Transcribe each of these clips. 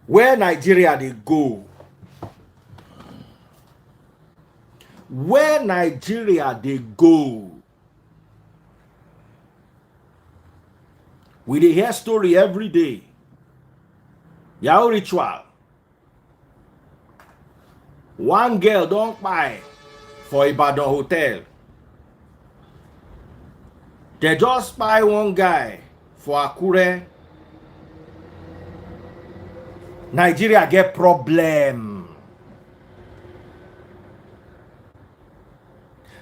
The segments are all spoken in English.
Where Nigeria they go? Where Nigeria they go? We dey hear story every day. Yah00 ritual. One girl don't Kpai for Ibadan hotel. They just spy one guy for Akure. Nigeria get problem.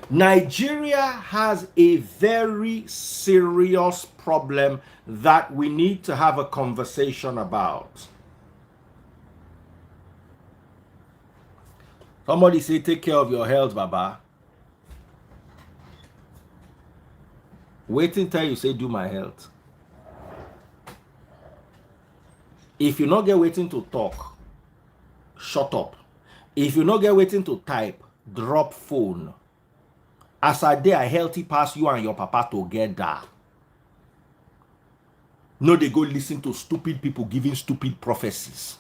Nigeria has a very serious problem that we need to have a conversation about. Somebody say, take care of your health, Baba. Wait until you say, do my health. If you not get waiting to talk, shut up. If you not get waiting to type, drop phone. As I day a healthy pass you and your papa together. No, they go listen to stupid people giving stupid prophecies.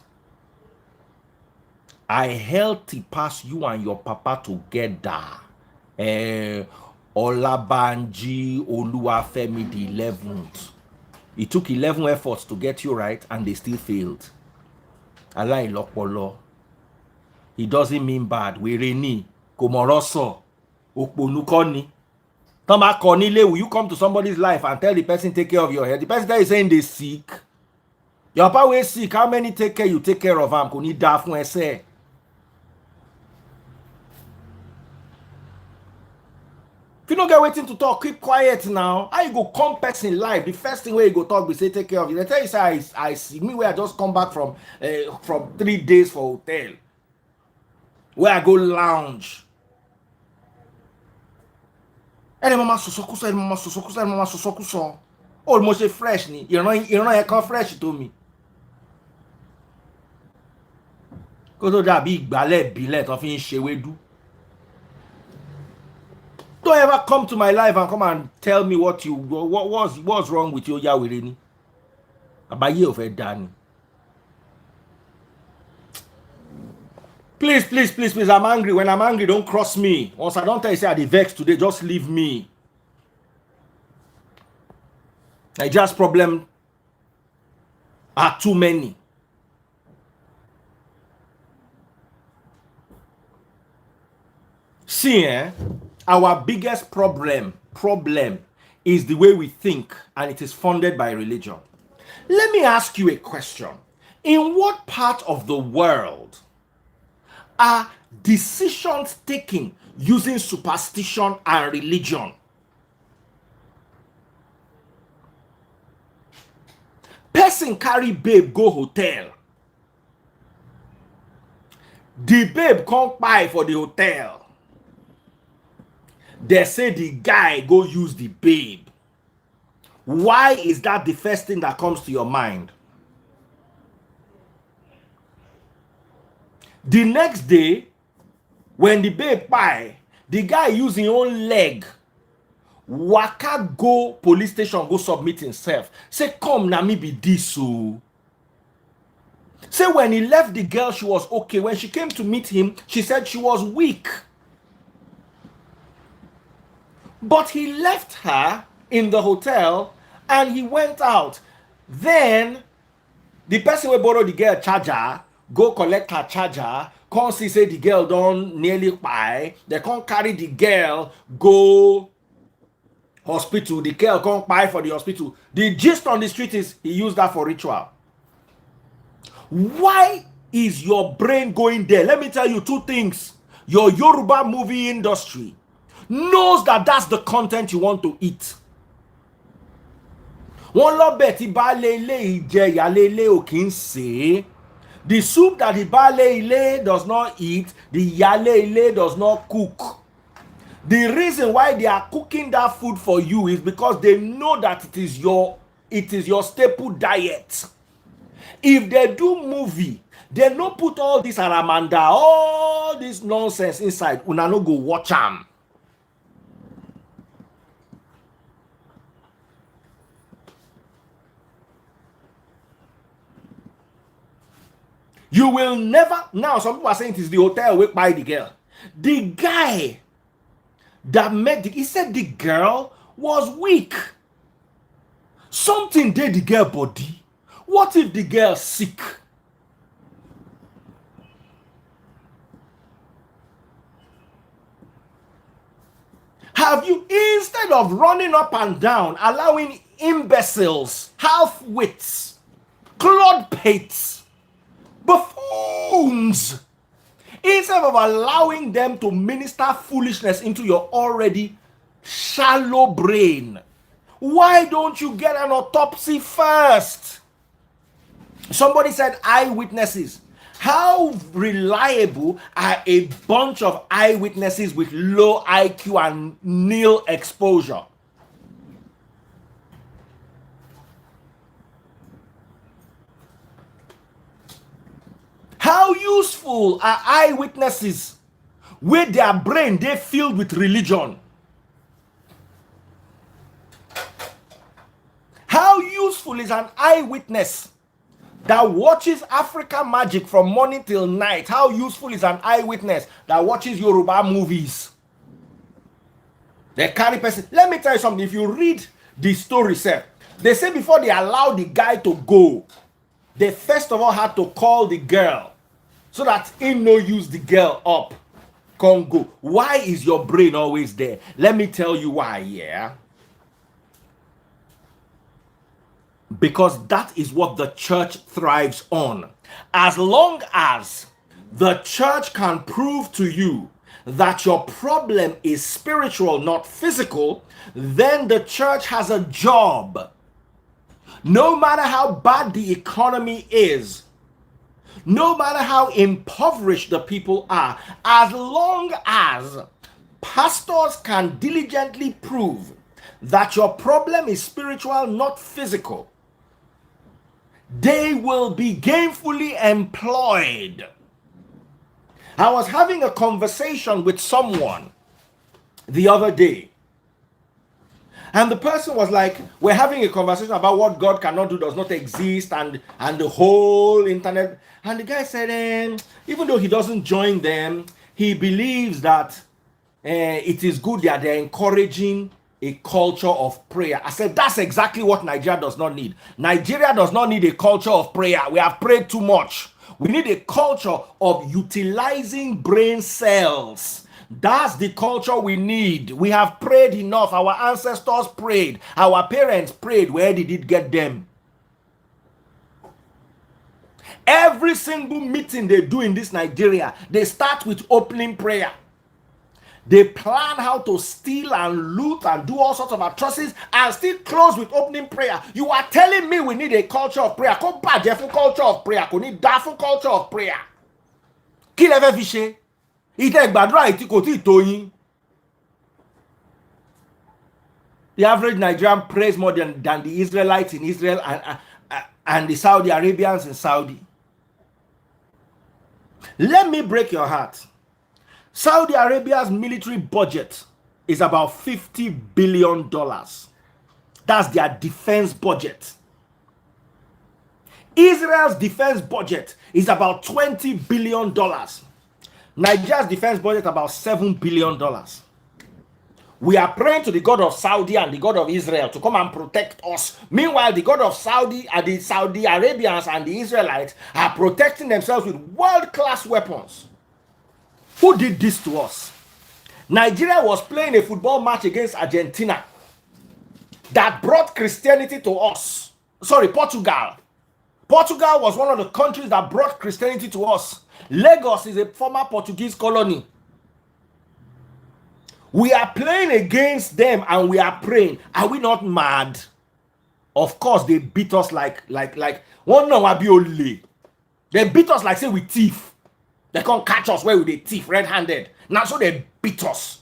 I healthy pass you and your papa together. Olabanji Oluwafemi the 11th. It took 11 efforts to get you right and they still failed. Allah ilokpolo. It doesn't mean bad. We reni. Komoroso. Okponukoni. Tama konile, will you come to somebody's life and tell the person take care of your health? The person that is saying they sick. Your papa is sick. How many take care you take care of him? Koni dafun ese. If you don't get waiting to talk, keep quiet now. How you go come person life? The first thing where you go talk, we say take care of you. They tell you say I see me where I just come back from 3 days for hotel. Where I go lounge. And mama sosokuso. Almost fresh ni. You know I come fresh to me. Cause that big ballet billet of in shewedu. Don't ever come to my life and come and tell me what's wrong with you, Yah00. Abaye of Danny. Please, I'm angry. When I'm angry, don't cross me. Once I don't tell you say I dey vex today, just leave me. Nigeria's problem are too many. See, our biggest problem is the way we think, and it is funded by religion. Let me ask you a question. In what part of the world are decisions taken using superstition and religion? Person carry babe go hotel. The babe come Kpai for the hotel. They say the guy go use the babe. Why is that the first thing that comes to your mind? The next day, when the babe Kpai, the guy use his own leg, waka go police station, go submit himself. Say, come na me be this so. Say when he left the girl, she was okay. When she came to meet him, she said she was weak. But he left her in the hotel and he went out. Then the person who borrowed the girl charger, go collect her charger, come see say the girl don't nearly Kpai. They can't carry the girl, go hospital. The girl can't Kpai for the hospital. The gist on the street is he used that for ritual. Why is your brain going there? Let me tell you two things. Your Yoruba movie industry knows that that's the content you want to eat. One love betty balele yalele okin say the soup that the balele does not eat, the yalele does not cook. The reason why they are cooking that food for you is because they know that it is your staple diet. If they do movie, they no put all this aramanda, all this nonsense inside. Una no go watch them. You will never. Now, some people are saying it is the hotel where by the girl. The guy that met he said the girl was weak. Something did the girl body. What if the girl sick? Have you, instead of running up and down, allowing imbeciles, half-wits, clodpates, buffoons, instead of allowing them to minister foolishness into your already shallow brain, why don't you get an autopsy first? Somebody said eyewitnesses. How reliable are a bunch of eyewitnesses with low IQ and nil exposure? How useful are eyewitnesses with their brain they filled with religion? How useful is an eyewitness that watches Africa Magic from morning till night? How useful is an eyewitness that watches Yoruba movies? They carry person. Let me tell you something. If you read the story, sir, they say before they allowed the guy to go, they first of all had to call the girl so that he no use the girl up. Come go. Why is your brain always there? Let me tell you why, yeah. Because that is what the church thrives on. As long as the church can prove to you that your problem is spiritual, not physical, then the church has a job. No matter how bad the economy is, no matter how impoverished the people are, as long as pastors can diligently prove that your problem is spiritual, not physical, they will be gainfully employed. I was having a conversation with someone the other day, and the person was like, we're having a conversation about what God cannot do, does not exist, and the whole internet. And the guy said, even though he doesn't join them, he believes that it is good that they're encouraging a culture of prayer. I said, that's exactly what Nigeria does not need. Nigeria does not need a culture of prayer. We have prayed too much. We need a culture of utilizing brain cells. That's the culture we need. We have prayed enough. Our ancestors prayed. Our parents prayed. Where did it get them? Every single meeting they do in this Nigeria, they start with opening prayer. They plan how to steal and loot and do all sorts of atrocities and still close with opening prayer. You are telling me we need a culture of prayer. Come back, for culture of prayer. We need that for culture of prayer. Kill every fish. The average Nigerian prays more than the Israelites in Israel and the Saudi Arabians in Saudi. Let me break your heart. Saudi Arabia's military budget is about $50 billion. That's their defense budget. Israel's defense budget is about $20 billion. Nigeria's defense budget about $7 billion. We are praying to the God of Saudi and the God of Israel to come and protect us. Meanwhile, the God of Saudi and the Saudi Arabians and the Israelites are protecting themselves with world-class weapons. Who did this to us? Nigeria was playing a football match against Argentina that brought Christianity to us. Sorry, Portugal. Portugal was one of the countries that brought Christianity to us. Lagos is a former Portuguese colony. We are playing against them and we are praying. Are we not mad? Of course, they beat us like one no wabi only. They beat us like say we thief. They can't catch us where we they thief red-handed. Now so they beat us.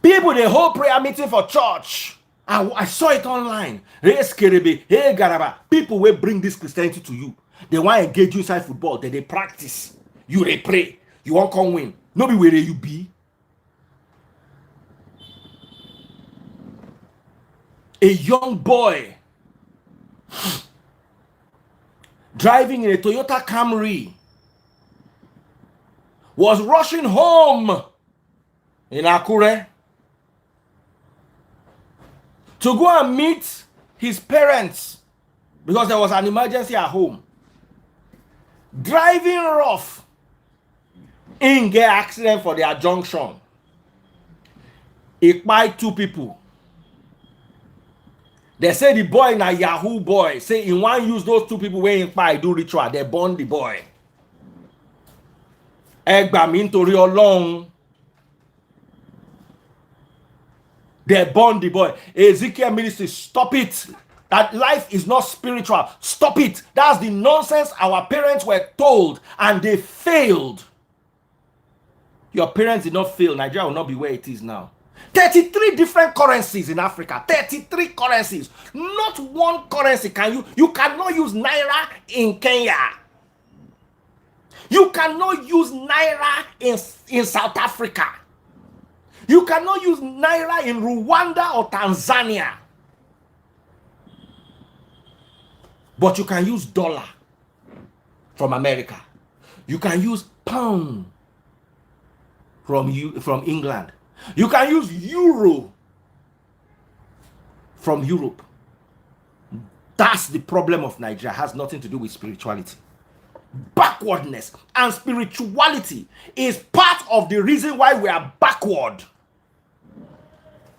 People, the whole prayer meeting for church. I saw it online. Hey Skerebe, hey Garaba. People will bring this Christianity to you. They want to engage you inside football. They practice. You they pray. You won't come win. No be where you be. A young boy driving in a Toyota Camry, was rushing home in Akure to go and meet his parents because there was an emergency at home. Driving rough, in get accident for their junction. Kpai 2 people. They say the boy na Yahoo boy. Say he want use those 2 people wey Kpai do ritual. They burn the boy. Egba mi nítorí Ọlọ́run. They burn the boy. Ezekiel ministry, stop it. That life is not spiritual. Stop it. That's the nonsense our parents were told and they failed. Your parents did not fail. Nigeria will not be where it is now. 33 different currencies in Africa. 33 currencies. Not one currency can you cannot use Naira in Kenya. You cannot use Naira in South Africa. You cannot use Naira in Rwanda or Tanzania. But you can use dollar from America. You can use pound from England. You can use euro from Europe. That's the problem of Nigeria. It has nothing to do with spirituality. Backwardness and spirituality is part of the reason why we are backward.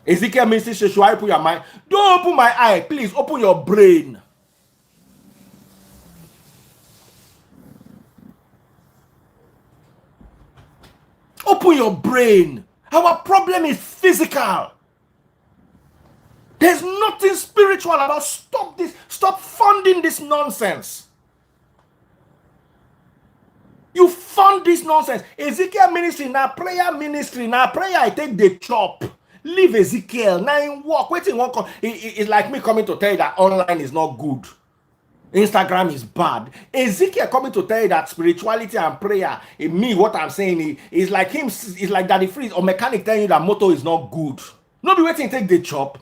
Ezekiel ministry says, should I open your mind? Don't open my eye, please open your brain. Open your brain. Our problem is physical. There's nothing spiritual about. Stop this. Stop funding this nonsense. You fund this nonsense. Ezekiel ministry, now prayer ministry, now prayer I take the chop. Leave Ezekiel. Now in work. Waiting one. It's like me coming to tell you that online is not good. Instagram is bad. Ezekiel coming to tell you that spirituality and prayer, me, what I'm saying is like him, is like Daddy Freeze or mechanic telling you that motor is not good. No be waiting, take the chop.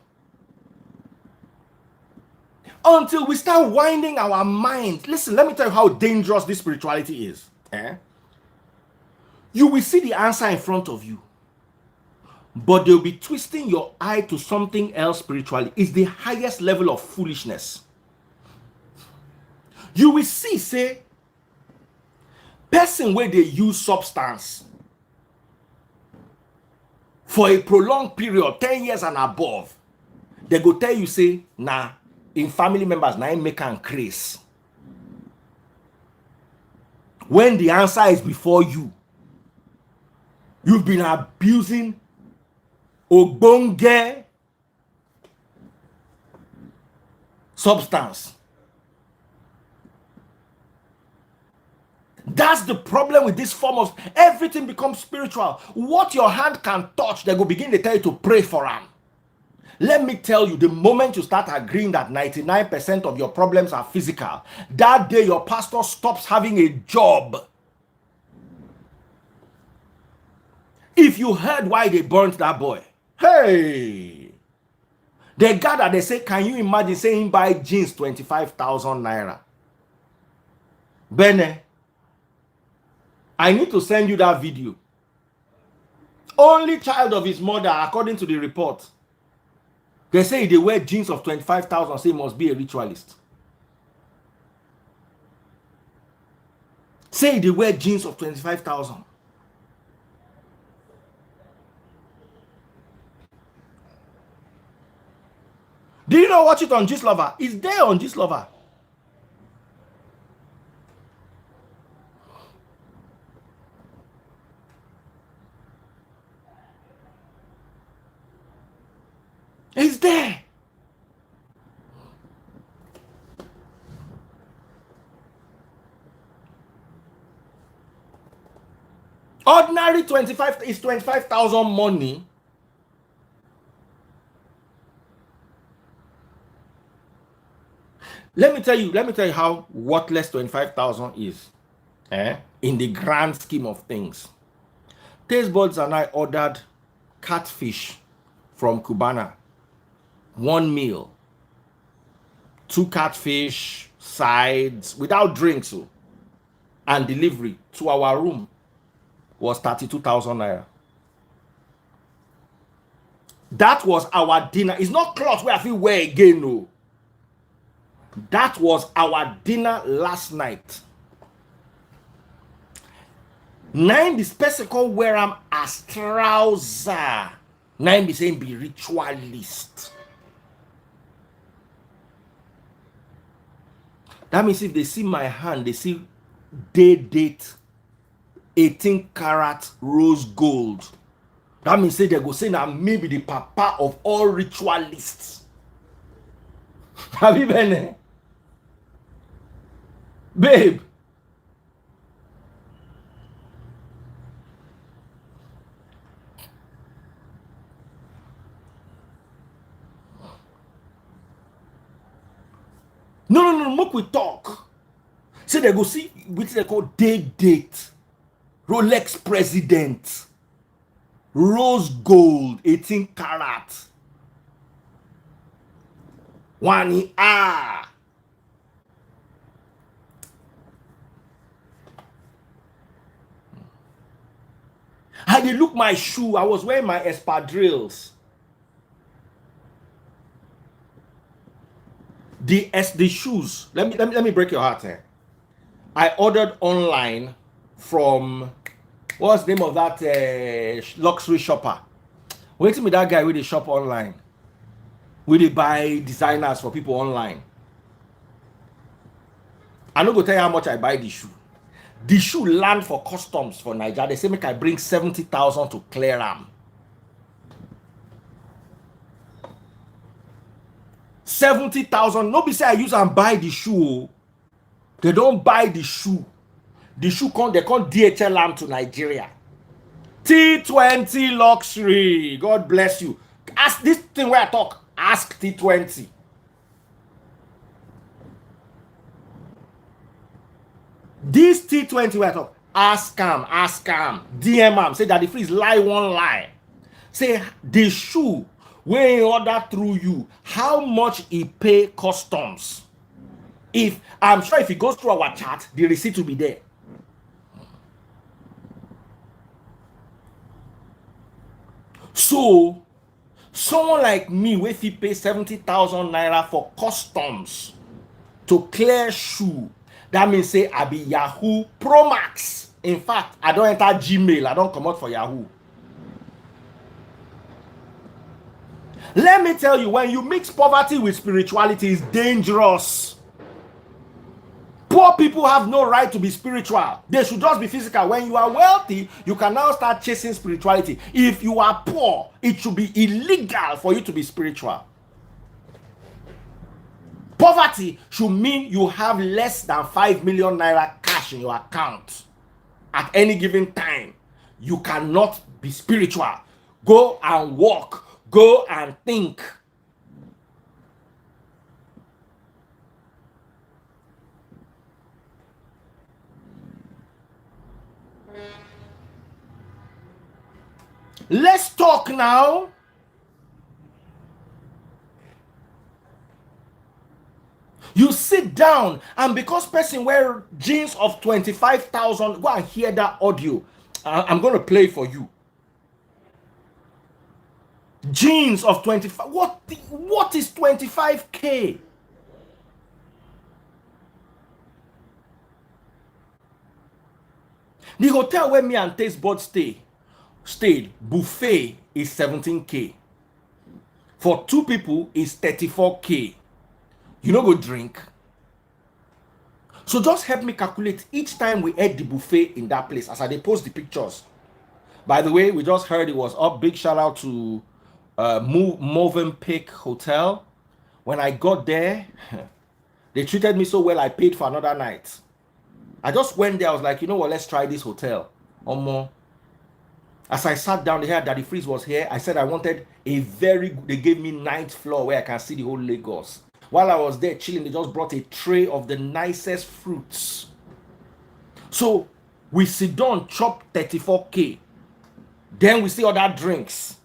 Until we start winding our mind. Listen, let me tell you how dangerous this spirituality is. You will see the answer in front of you, but they'll be twisting your eye to something else spiritually. It's the highest level of foolishness. You will see, say, person where they use substance for a prolonged period, 10 years and above, they go tell you, say, nah, in family members, nah, make and craze. When the answer is before you, you've been abusing ogbonge substance. That's the problem with this form of everything becomes spiritual. What your hand can touch, they will begin to tell you to pray for them. Let me tell you, the moment you start agreeing that 99% of your problems are physical, that day your pastor stops having a job. If you heard why they burnt that boy, hey, they gather, they say, can you imagine saying buy jeans 25,000 naira? Bene, I need to send you that video. Only child of his mother, according to the report. They say they wear jeans of 25,000, say he must be a ritualist. Say they wear jeans of 25,000. Do you know watch it on Gist Lover? It's there on Gist Lover. It's there. Ordinary 25 is 25,000 money. Let me tell you how worthless 25,000 is. In the grand scheme of things. Taste Buds and I ordered catfish from Cubana. 1 meal. 2 catfish, sides, without drinks, and delivery to our room was 32,000 naira. That was our dinner. It's not clothes where I feel wear again, no. That was our dinner last night. 9 the specific where I'm as trouser. 9 be saying be ritualist. That means if they see my hand, they see date 18 karat rose gold. That means say they go say now maybe the papa of all ritualists. Have you been there? Babe. No, make we talk. Say they go see which they call date. Rolex president. Rose gold, 18 karat. One I dey look my shoe. I was wearing my espadrilles. The shoes. Let me break your heart here. I ordered online from what's the name of that luxury shopper. Wait me that guy with the shop online. We dey buy designers for people online. I no go tell you how much I buy the shoe. The shoe land for customs for Nigeria. They say make I bring 70,000 to clear them. 70,000. Nobody say I use and buy the shoe. They don't buy the shoe. The shoe they can't DHL them to Nigeria. T20 luxury. God bless you. Ask this thing where I talk. Ask T20. This T20 where I talk. Ask him. DM him. Say that the freeze lie one lie. Say the shoe when you order through you, how much he pay customs. If I'm sure if he goes through our chat, the receipt will be there. So someone like me, if he pay 70,000 naira for customs to clear shoe, that means say I be Yahoo Pro Max. In fact, I don't enter Gmail. I don't come out for Yahoo. Let me tell you, when you mix poverty with spirituality, it's dangerous. Poor people have no right to be spiritual. They should just be physical. When you are wealthy, you can now start chasing spirituality. If you are poor, it should be illegal for you to be spiritual. Poverty should mean you have less than 5 million naira cash in your account at any given time. You cannot be spiritual. Go and walk. Go and think. Let's talk now. You sit down, and because person wear jeans of 25,000, go and hear that audio. I'm going to play for you. Jeans of 25. What is 25K? The hotel where me and Taste Bud stayed, buffet is 17K. For 2 people is 34K. You no go drink. So just help me calculate each time we ate the buffet in that place as I dey post the pictures. By the way, we just heard it was up. Big shout out to Movenpick Hotel. When I got there, they treated me so well, I paid for another night. I just went there. I was like, you know what? Let's try this hotel. As I sat down, they heard that the freeze was here. I said I wanted a they gave me 9th floor where I can see the whole Lagos. While I was there chilling, they just brought a tray of the nicest fruits. So we sit down, chop 34K. Then we see other drinks.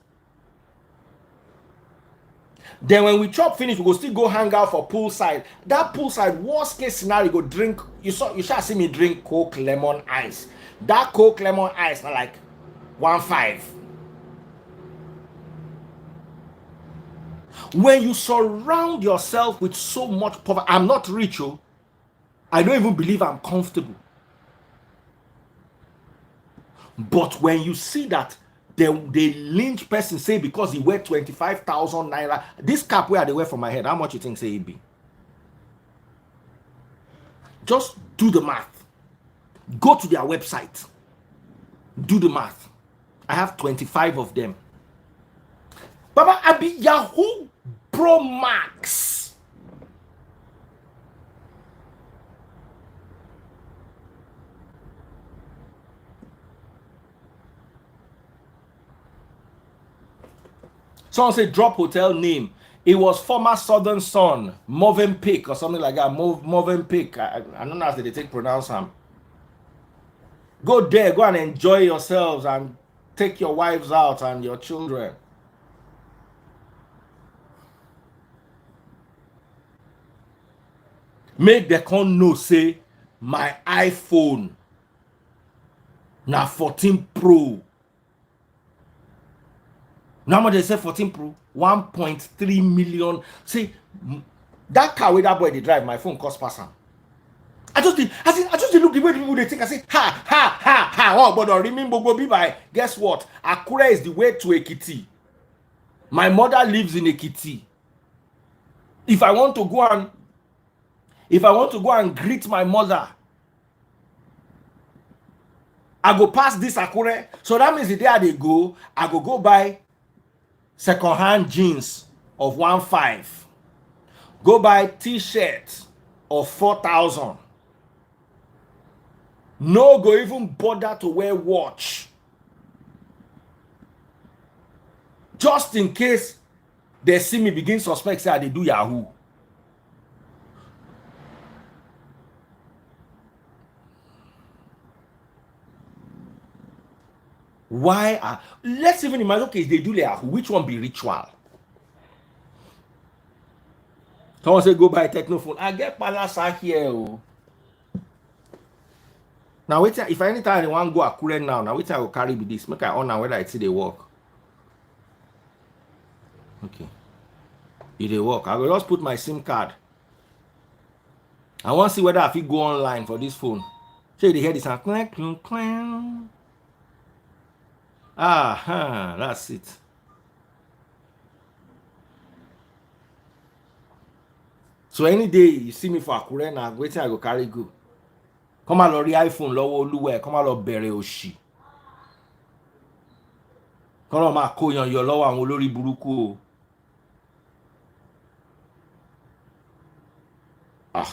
Then when we chop finish, we go still go hang out for poolside. That poolside, worst case scenario, go drink. You shall see me drink Coke lemon ice. That Coke lemon ice, na like 1.5. When you surround yourself with so much poverty, I'm not rich, oh. I don't even believe I'm comfortable. But when you see that the lynch person say because he wear 25,000 naira, this cap where they wear for my head, how much you think say it be? Just do the math. Go to their website. Do the math. I have 25 of them. Baba, I be Yahoo Pro Max. Someone said drop hotel name. It was former Southern Sun, Movenpick or something like that. Movenpick. I don't know how they take pronounce them. Go there, go and enjoy yourselves and take your wives out and your children. Make the con know say my iPhone now 14 Pro. Now they say 14 Pro, 1.3 million. See, that car with that boy they drive, my phone cost person. I just look the way people they think. I say, ha. Oh, but don't remember go be by. Guess what? Akure is the way to Ekiti. My mother lives in Ekiti. If I want to go and greet my mother, I go past this Akure. So that means the day they go, I go buy second-hand jeans of 1.5. Go buy t-shirt of 4,000. No go even bother to wear watch. Just in case they see me begin suspect say they do Yahoo. Why let's even imagine, okay, they do Yahoo, which one be ritual? Someone say go buy a technophone. I get palasa here. Oh. Now wait, if anytime I want to go Akure now wait I will carry with this. Make I on whether I see they work. Okay. If they work, I will just put my SIM card. I want to see whether I fit go online for this phone. So they hear this and clank, clank, clank. That's it. So any day you see me for Akure now, wait till I go carry go. Come on, lórí iPhone lọ́wọ́ Olúwẹ̀, come on, lọ bẹ̀rẹ̀ òṣì. Come on, máa kó yan yọ lọ́wọ́ àwọn olórí burúkú o.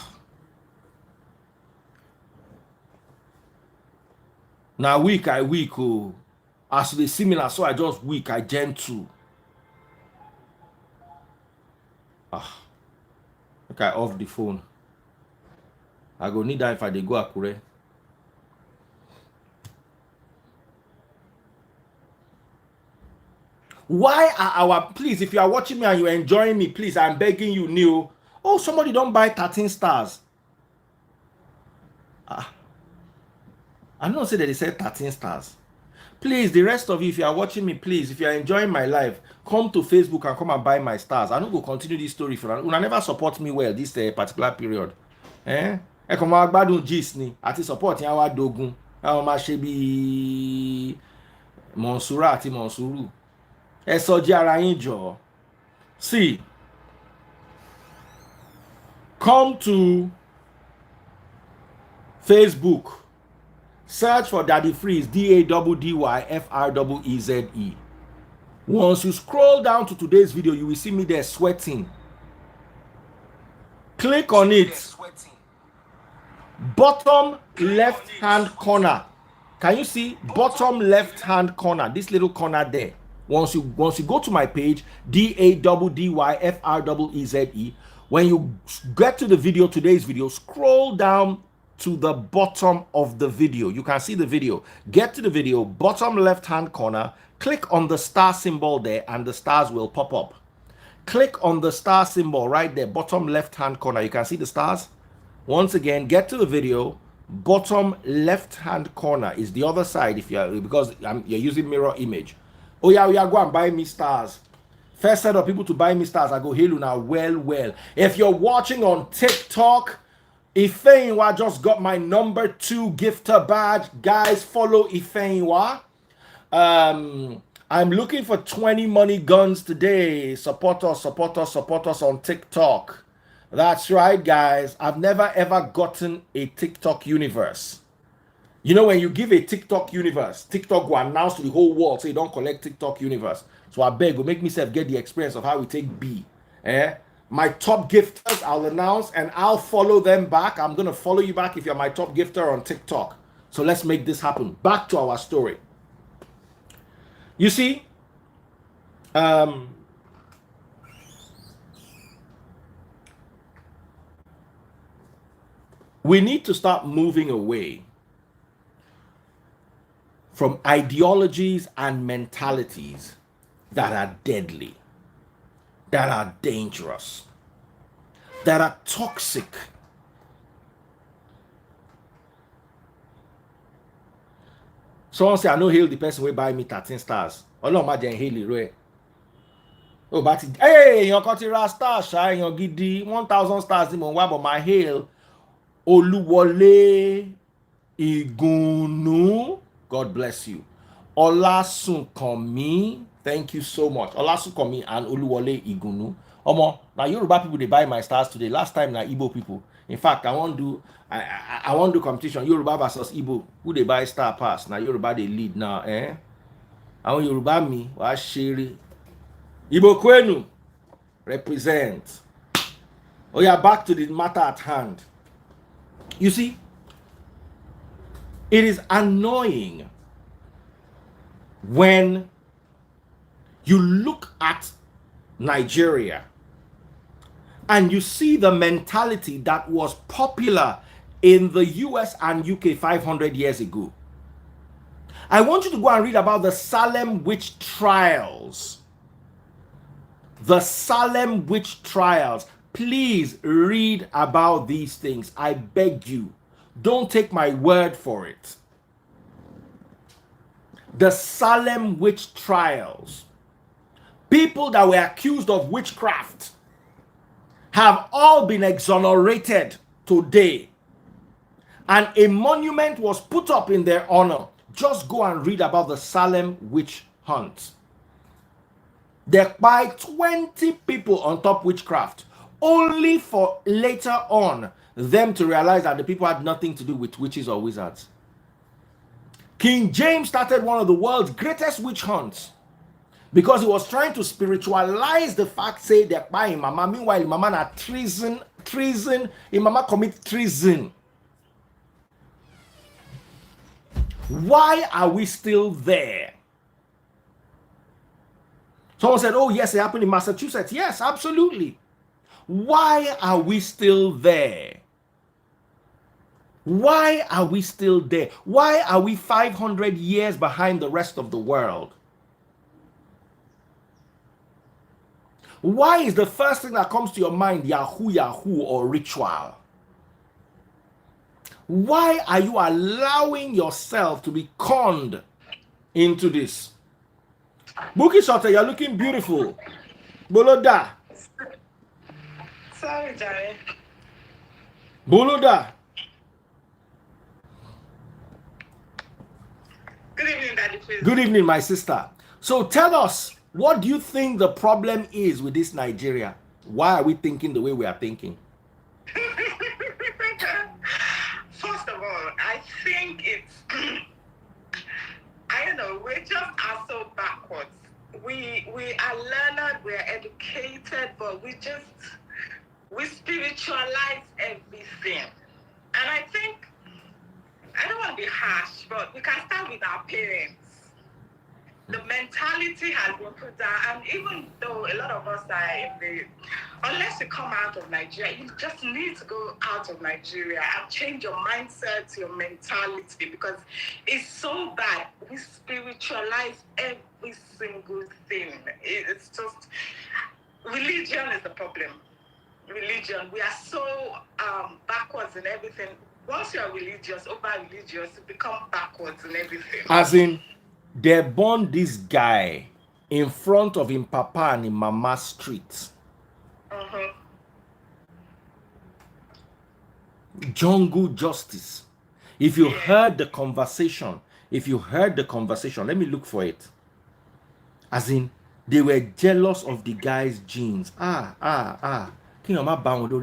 Now weak I weak oh. As they similar, so I just weak, I gentle. Okay, off the phone. I go need that if I dey go Akure. Why are our, please, if you are watching me and you're enjoying me, please, I'm begging you, Neil. Oh, somebody don't buy 13 stars. I don't say that they said 13 stars. Please, the rest of you, if you are watching me, please, if you are enjoying my life, come to Facebook and come and buy my stars. I don't go continue this story for you. Una never support me well this particular period. Ẹ kàn máa gbádùn gist ni àti support yẹn wá dogun. Àwọn máa ṣe bí Monsura àti Monsuru. Ẹ sọ jẹ́ ara yín jọ̀ọ́. See, come to Facebook. Search for Daddy Freeze, DADDYFREEZE. Once you scroll down to today's video, you will see me there sweating. Click on it. Bottom left hand corner. Can you see bottom left hand corner? This little corner there. Once you go to my page, DADDYFREEZE. When you get to the video, today's video, scroll down to the bottom of the video. You can see the video. Get to the video, bottom left hand corner, click on the star symbol there and the stars will pop up. Click on the star symbol right there, bottom left-hand corner. You can see the stars. Once again, get to the video. Bottom left-hand corner is the other side if you're because you're using mirror image. Oh yeah, go and buy me stars. First set of people to buy me stars. I go, hey, Luna, well. If you're watching on TikTok, Ifeinwa just got my number 2 gifter badge. Guys, follow Ifeinwa. I'm looking for 20 money guns today. Support us on TikTok. That's right, guys. I've never ever gotten a TikTok universe. You know, when you give a TikTok universe, TikTok will announce to the whole world, so you don't collect TikTok universe. So I beg, will make myself get the experience of how we take B. My top gifters, I'll announce and I'll follow them back. I'm going to follow you back if you're my top gifter on TikTok. So let's make this happen. Back to our story. You see, we need to start moving away from ideologies and mentalities that are deadly, that are dangerous, that are toxic. Someone say, I know hail the person will buy me 13 stars. Oh no, imagine hail it. Oh, but hey, you got to star shy, you gidi 1,000 stars in one, but my hail Oluwole Igunu. God bless you. Olasunkanmi, thank you so much. Olasunkanmi and Oluwole Igunu. Omo, now Yoruba people they buy my stars today. Last time na Igbo people. In fact, I want to do competition Yoruba versus Igbo. Who they buy star pass? Now Yoruba they lead now, I want Yoruba me wa shiri. Igbo Kwenu represent. Oh yeah, back to the matter at hand. You see, it is annoying when you look at Nigeria and you see the mentality that was popular in the US and UK 500 years ago. I want you to go and read about the Salem witch trials. The Salem witch trials. Please read about these things. I beg you. Don't take my word for it. The Salem witch trials. People that were accused of witchcraft have all been exonerated today. And a monument was put up in their honor. Just go and read about the Salem witch hunt. They Kpai 20 people on top witchcraft, only for later on them to realize that the people had nothing to do with witches or wizards. King James started one of the world's greatest witch hunts because he was trying to spiritualize the fact, say that by Mama, meanwhile Mama na treason, Mama commit treason. Why are we still there? Someone said, oh yes, it happened in Massachusetts. Yes, absolutely. Why are we still there? Why are we still there? Why are we 500 years behind the rest of the world? Why is the first thing that comes to your mind Yah00 or ritual? Why are you allowing yourself to be conned into this? Buki Shota, you're looking beautiful. Boloda. Sorry, Jerry. Boloda. Good evening, Daddy. Please. Good evening, my sister. So tell us, what do you think the problem is with this Nigeria? Why are we thinking the way we are thinking? First of all, I think it's, I don't know, we just are so backwards. We are learned, we are educated, but we spiritualize everything. And I think, I don't want to be harsh, but we can start with our parents. The mentality has been put down, and even though a lot of us are in the, unless you come out of Nigeria, you just need to go out of Nigeria and change your mindset, your mentality, because it's so bad. We spiritualize every single thing. It's just, religion is the problem. Religion, we are so backwards in everything. Once you are religious, over religious, you become backwards in everything. As in, they born this guy in front of him papa and him mama street. Jungle justice. If you heard the conversation, let me look for it. As in, they were jealous of the guy's genes. King of my bound or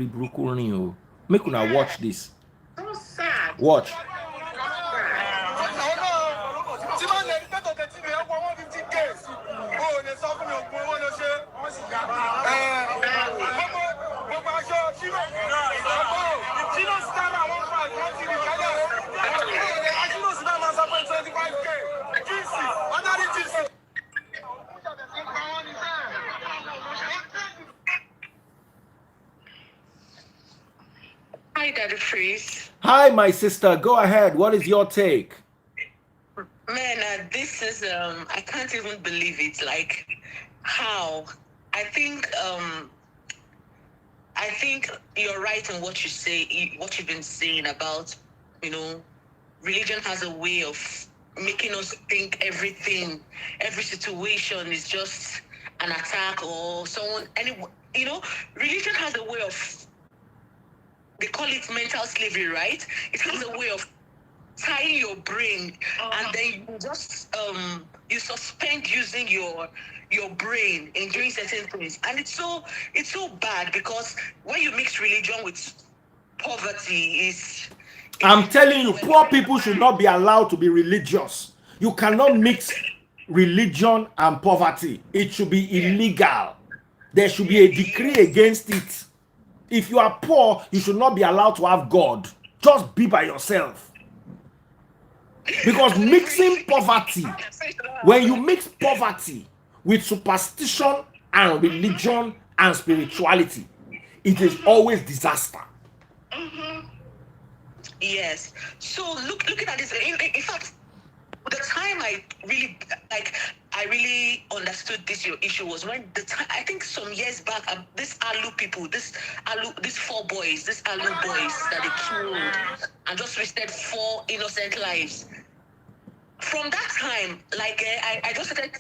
make una watch this. So sad. Watch. Hi, Daddy Freeze. Hi, my sister. Go ahead. What is your take? Man, this is I can't even believe it. Like, how? I think you're right in what you say, what you've been saying about, religion has a way of making us think every situation is just an attack or someone. Religion has a way of, they call it mental slavery, right? It has a way of tying your brain, and then you just you suspend using your brain in doing certain things, and it's so bad, because when you mix religion with poverty, I'm telling you, poor people should not be allowed to be religious. You cannot mix religion and poverty. It should be illegal. There should be a decree against it. If you are poor, you should not be allowed to have God. Just be by yourself. Because mixing poverty, when you mix poverty with superstition and religion and spirituality, it is always disaster. Yes. So looking at this, in fact, the time I really understood this your issue was when I think some years back, these Alu people, these 4 boys, these Alu boys that they killed and just wasted 4 innocent lives. From that time, I just started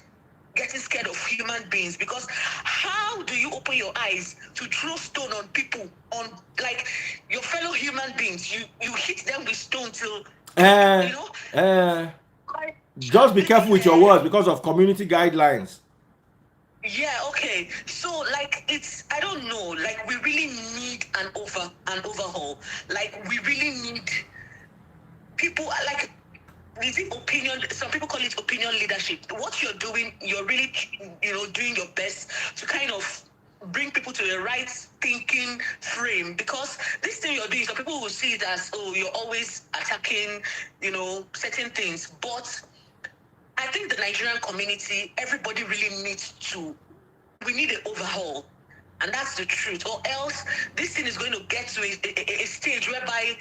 getting scared of human beings, because how do you open your eyes to throw stone on people, on your fellow human beings? You hit them with stone till just be careful with your words because of community guidelines. Yeah, okay. So I don't know, we really need an overhaul. We really need people is it opinion? Some people call it opinion leadership. What you're doing, you're really, doing your best to kind of bring people to the right thinking frame, because this thing you're doing, some people will see it as, you're always attacking, certain things. But I think the Nigerian community, everybody really we need an overhaul. And that's the truth. Or else this thing is going to get to a stage whereby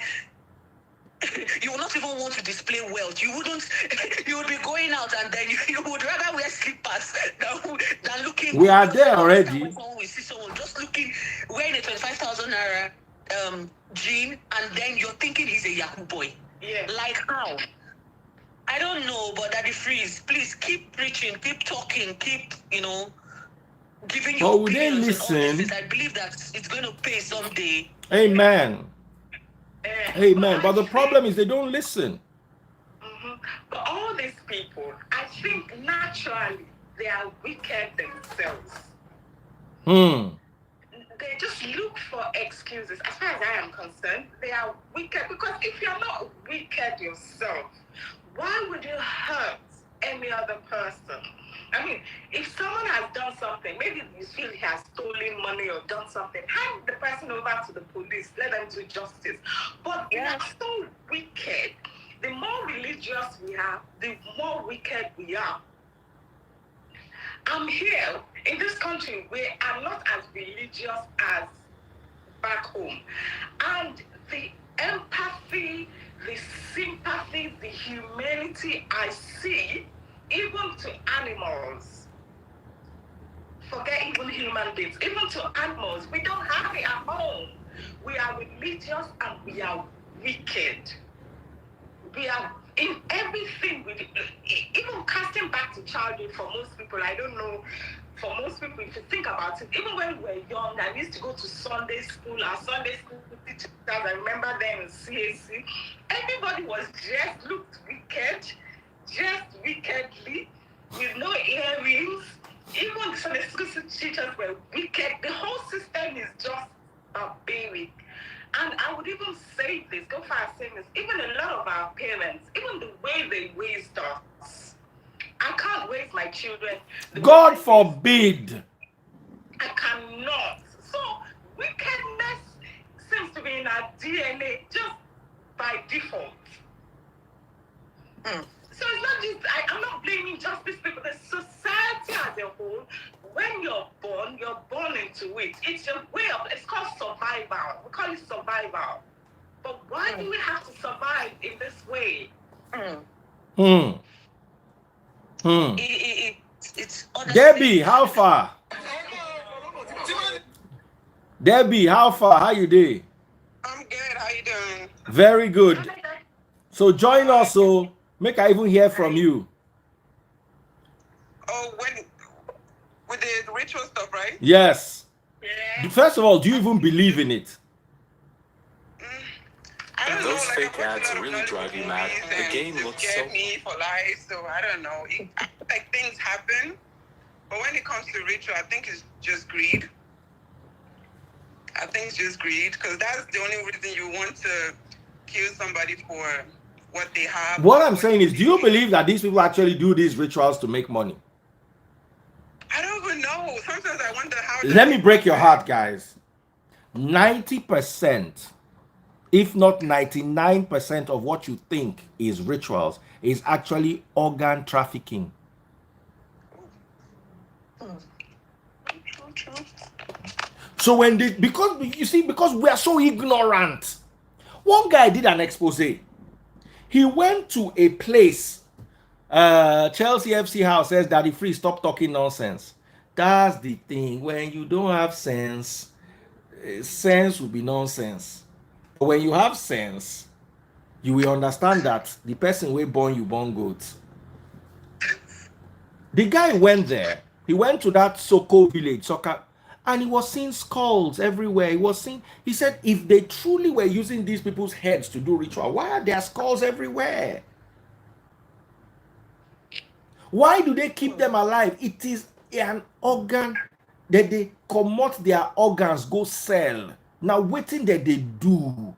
you will not even want to display wealth. You would be going out, and then you would rather wear slippers than looking. We are there already. We see someone just wearing a 25,000 naira jean, and then you're thinking he's a Yahoo boy. Yeah. Like how? I don't know, but Daddy Freeze, please keep preaching, keep talking, keep giving your opinions and all these things. I believe that it's going to pay someday. Amen. Amen. But the problem is they don't listen. But all these people, I think naturally they are wicked themselves. They just look for excuses. As far as I am concerned, they are wicked, because if you're not wicked yourself, why would you hurt any other person? I mean, if someone has done something, maybe you feel he has stolen money or done something, hand the person over to the police, let them do justice. But we are so wicked. The more religious we are, the more wicked we are. I'm here in this country, we are not as religious as back home. And the empathy, the sympathy, the humanity I see, even to animals, forget even human beings, even to animals. We don't have it at home. We are religious and we are wicked. We are in everything. Even casting back to childhood for most people, I don't know. For most people, if you think about it, even when we were young, I used to go to Sunday school. Our Sunday school teachers, I remember them in CAC. Everybody was looked wicked, dressed wickedly, with no earrings. Even the Sunday school teachers were wicked. The whole system is just barbaric. And I would even say this, go far as saying this, even a lot of our parents, even the way they raised us, I can't raise my children. God forbid. I cannot. So wickedness seems to be in our DNA just by default. So it's not just, I'm not blaming just these people, the society as a whole. When you're born into it. It's your way of, it's called survival. We call it survival. But why do we have to survive in this way? It's Debbie, how far? Debbie, how far? How you doing? I'm good. How you doing? Very good. So join us, so make I even hear from you. Oh, with the ritual stuff, right? Yes. Yeah. First of all, do you even believe in it? I don't Those know, fake I watch a ads lot of really drive you mad. movies The and game they looks scared so... me for life, so I don't know. Like things happen, but when it comes to ritual, I think it's just greed. I think it's just greed, because that's the only reason you want to kill somebody for what they have. What I'm saying is, do you believe that these people actually do these rituals to make money? I don't even know. Sometimes I wonder how. Let me break your heart, guys. 90%, if not 99% of what you think is rituals is actually organ trafficking. So when they, because we are so ignorant. One guy did an expose. He went to a place, Chelsea FC House says, Daddy Free, stop talking nonsense. That's the thing. When you don't have sense, sense will be nonsense. But when you have sense, you will understand that the person will born you born goats. The guy went there. He went to that Soko village, Soka, and he was seeing skulls everywhere. He said, if they truly were using these people's heads to do ritual, why are there skulls everywhere? Why do they keep them alive? It is an organ that they commot their organs, go sell. Now waiting that they do.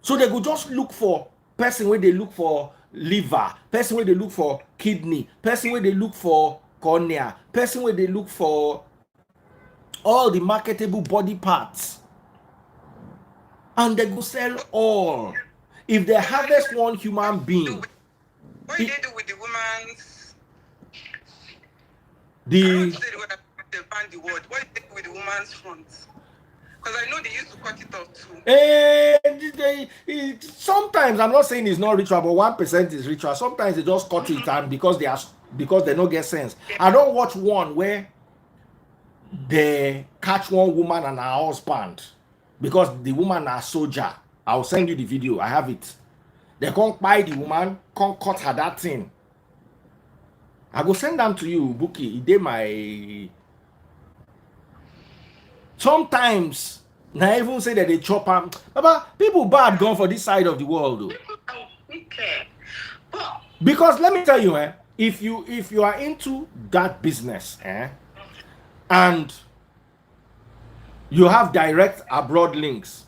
So they go just look for person where they look for liver, person where they look for kidney, person where they look for cornea, person where they look for all the marketable body parts. And they go sell all. If they harvest one human being. What do they do with the woman's... They find the word. What do they do with the woman's front? Because I know they used to cut it off too. Sometimes, I'm not saying it's not ritual, but 1% is ritual. Sometimes they just cut it, and because they don't get sense. I don't watch one where they catch one woman and her husband because the woman are soldier. I'll send you the video. I have it. They can't buy the woman, can't cut her that thing. I go send them to you, Buki. They my. Sometimes, I even say that they chop them. But people bad gone for this side of the world, though. Because let me tell you, if you are into that business, and you have direct abroad links,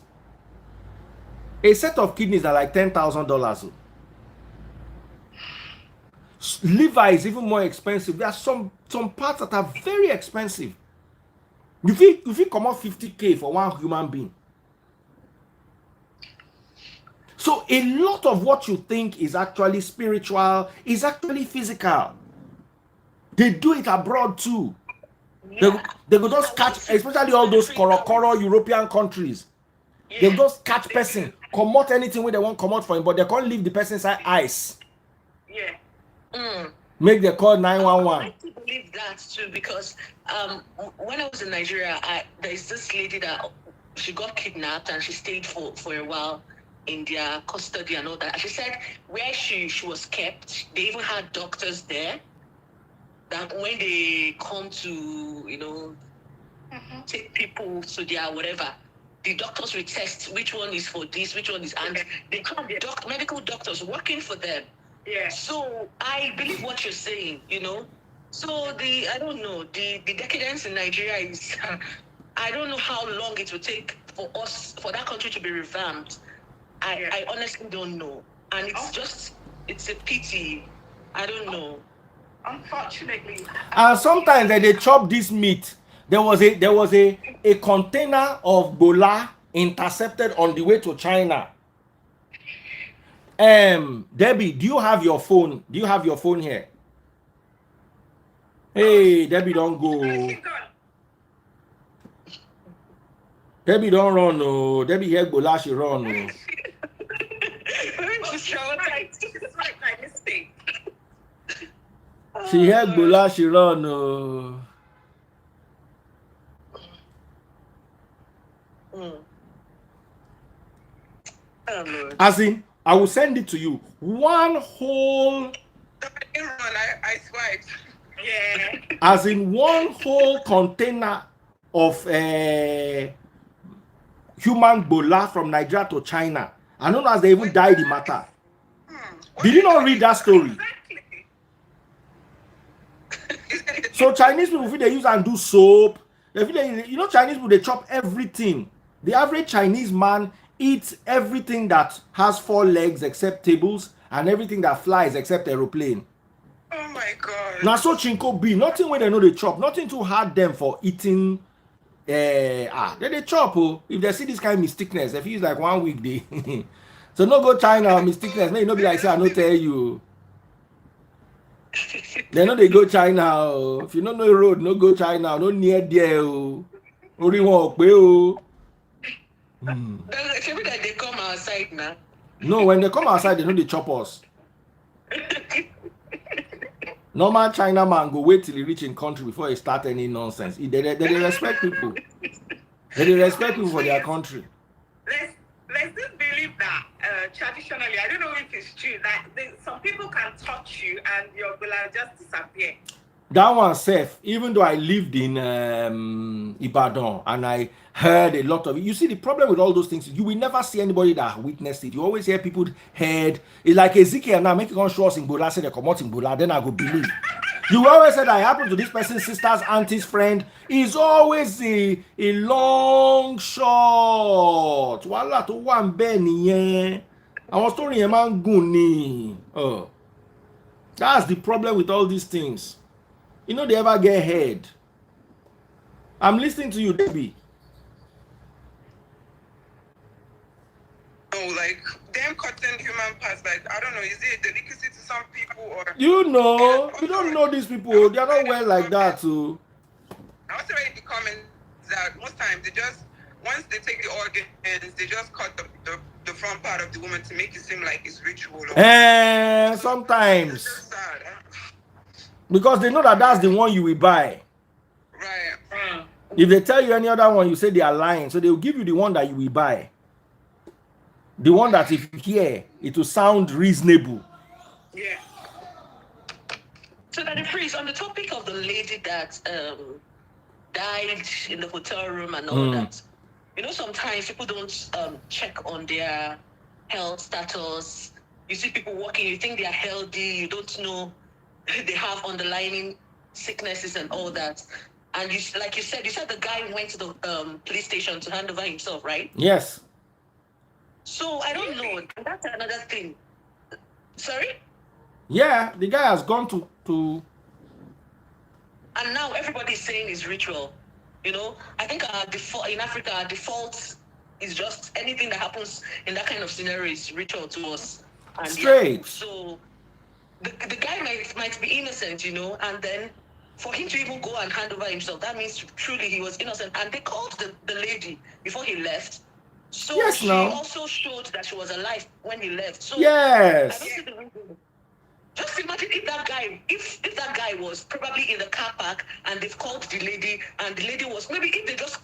a set of kidneys are like $10,000. Liver is even more expensive. There are some parts that are very expensive. You feel come out 50K for one human being. So a lot of what you think is actually spiritual is actually physical. They do it abroad too. Yeah. They go just catch, especially all those Koro European countries. Yeah. They just catch person, come out anything where they want come out for him, but they can't leave the person inside ice. Yeah. Make the call 911. I like to believe that too, because when I was in Nigeria, there's this lady that she got kidnapped and she stayed for a while in their custody and all that. And she said where she was kept, they even had doctors there that when they come to, take people to their whatever, the doctors will test which one is for this, which one is, and they have medical doctors working for them. Yeah. So I believe what you're saying, So I don't know, the decadence in Nigeria is, I don't know how long it will take for that country to be revamped. I honestly don't know. And it's a pity. I don't know. Unfortunately. And sometimes they chop this meat. There was a container of bola intercepted on the way to China. Debbie, do you have your phone? Do you have your phone here? Hey, Debbie, don't go. Debbie, don't run, no. Debbie, here bola, she run, no. She had bola, she run, no. As in, I will send it to you. One whole. I swiped. Yeah. As in one whole container of human bola from Nigeria to China. I don't know as they even died the matter. Did you not read that story? So Chinese people, if they use and do soap, Chinese people, they chop everything. The average Chinese man eats everything that has 4 legs except tables and everything that flies except aeroplane. Oh my God. Now so chinko be nothing when they know they chop, nothing too hard them for eating. They chop. If they see this kind of mistakeness, if it's like 1 week they so no go China or mistakeness, no be like say I no tell you. They know they go China. If you don't know the road, no go China, no near there. Only walk way. Maybe that they come outside now. No, when they come outside, they know they chop us. Normal China man go wait till he reach in country before he start any nonsense. They respect people. They respect people for their country. Let's just believe that traditionally, I don't know if it's true, that some people can touch you and your will just disappear. That one safe, even though I lived in Ibadan and I heard a lot of it. You see, the problem with all those things, you will never see anybody that witnessed it. You always hear people heard. It's like Ezekiel now, make it on show us in Bola, say they come out in Bola, then I go believe. You always say that it happened to this person's sister's auntie's friend. It's always a long shot. Wala to one Benny. I was told him man guni. Oh. That's the problem with all these things. They ever get heard. I'm listening to you, Debbie. No, like them cutting human parts, like I don't know, is it a delicacy to some people or you don't know these people. They are not well like that too. I also read the comments that most times they just once they take the organs, they just cut the front part of the woman to make it seem like it's ritual. Sometimes. It's just sad. Because they know that that's the one you will buy. Right. If they tell you any other one, you say they are lying. So they will give you the one that you will buy. The one that if you hear, it will sound reasonable. Yeah. So that the priest, on the topic of the lady that died in the hotel room and all that, sometimes people don't check on their health status. You see people walking, you think they are healthy, you don't know they have underlying sicknesses and all that. And you said the guy went to the police station to hand over himself, right? Yes. So I don't know. That's another thing. Sorry? Yeah, the guy has gone to. And now everybody's saying it's ritual. I think our default in Africa, our default is just anything that happens in that kind of scenario is ritual to us. And straight. So the guy might be innocent, and then for him to even go and hand over himself, that means truly he was innocent. And they called the lady before he left. So yes, she also showed that she was alive when he left. So yes. I don't see the reason. Just imagine if that guy was probably in the car park and they've called the lady and the lady was maybe if they just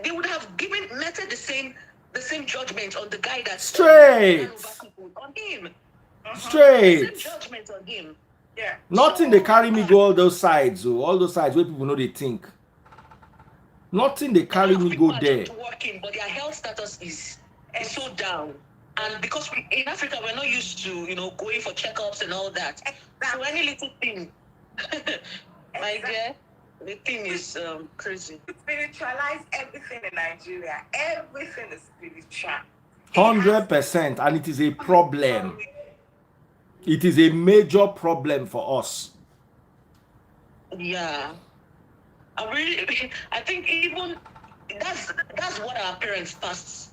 they would have meted the same judgment on the guy that Straight. on him. Straight. The same judgment on him. Yeah. Nothing they carry me go all those sides, all those sides where people know they think. Nothing they carry me go there. Working, but their health status is so down. And because in Africa we're not used to, going for checkups and all that. So any little thing, my dear, the thing is crazy. We spiritualize everything in Nigeria. Everything is spiritual. 100%, and it is a problem. It is a major problem for us. Yeah. I think even that's what our parents passed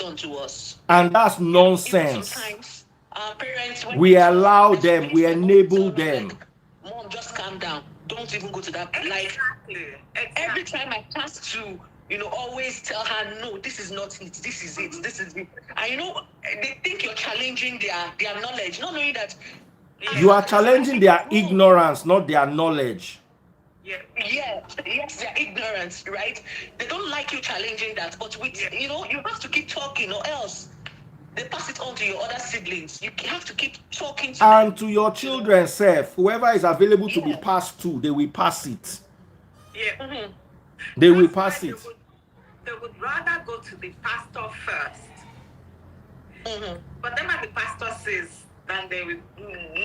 on to us. And that's nonsense. Sometimes our parents, we allow them, we enable them. Like, Mom, just calm down. Don't even go to that. Exactly. Every time I pass to, always tell her, no, this is not it. This is it. This is it. And they think you're challenging their knowledge, not knowing that you are challenging their ignorance, not their knowledge. Yes, their ignorance, right? They don't like you challenging that, but you have to keep talking, or else they pass it on to your other siblings. You have to keep talking to them. And to your children, self, whoever is available to be passed to, they will pass it. Yeah. Mm-hmm. They will pass it. They would rather go to the pastor first. Mm-hmm. But then when the pastor says, then they will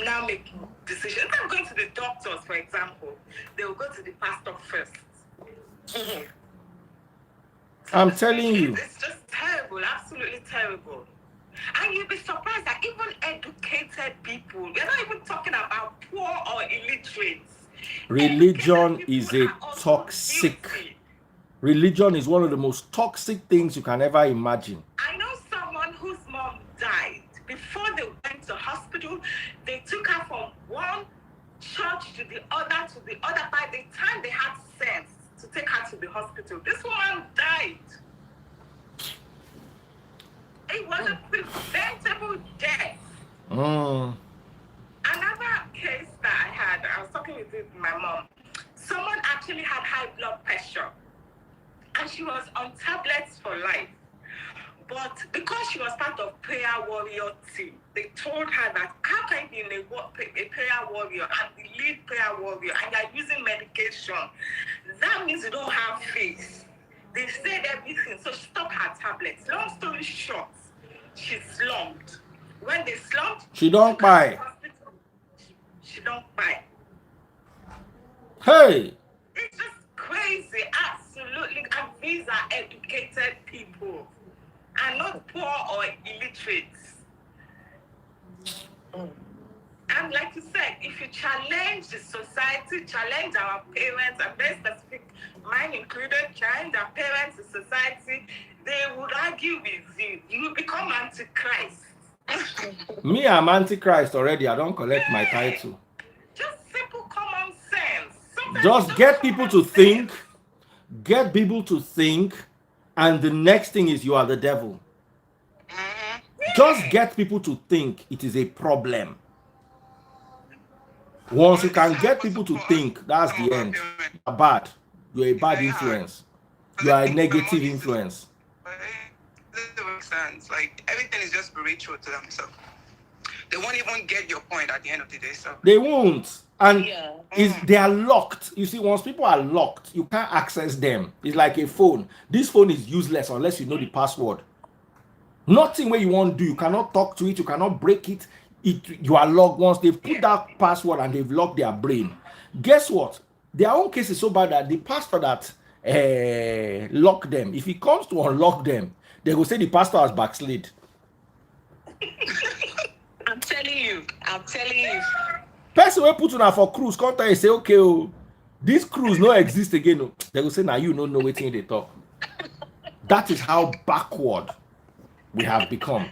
now make decisions. If I'm going to the doctors, for example, they will go to the pastor first. Mm-hmm. I'm telling you. It's just terrible, absolutely terrible. And you'll be surprised that even educated people, we're not even talking about poor or illiterates. Religion is a toxic. Religion is one of the most toxic things you can ever imagine. I know someone whose mom died. Before they went to hospital, they took her from one church to the other. By the time they had sense to take her to the hospital, this woman died. It was a preventable death. Another case that I was talking with my mom. Someone actually had high blood pressure, and she was on tablets for life. But because she was part of prayer warrior team, they told her that how can you be a prayer warrior and the lead prayer warrior and you're using medication? That means you don't have faith. They said everything, so she stopped her tablets. Long story short, she slumped. When they slumped, she don't buy. She don't buy. Hey! It's just crazy, absolutely. And these are educated people. And not poor or illiterates. And like you said, if you challenge the society, challenge our parents, and very specific, mine included, challenge our parents, the society, they would argue with you. You will become Antichrist. Me, I'm Antichrist already. I don't collect my title. Just simple common sense. Sometimes just get people to think. Get people to think. And the next thing is you are the devil. Just get people to think it is a problem. Once you can get people to think, that's the end. You're bad. You're a bad influence. You are a negative influence. It doesn't make sense. Like, everything is just spiritual to them. So they won't even get your point at the end of the day. So they won't. And they are locked. You see, once people are locked, you can't access them. It's like a phone. This phone is useless unless you know the password. Nothing where you want to do. You cannot talk to it. You cannot break it. You are locked. Once they've put that password and they've locked their brain, guess what? Their own case is so bad that the pastor that locked them, if he comes to unlock them, they will say the pastor has backslid. I'm telling you. Person will put on for cruise contact and say, okay, this cruise no exist again. They will say, now you don't know what they talk. That is how backward we have become.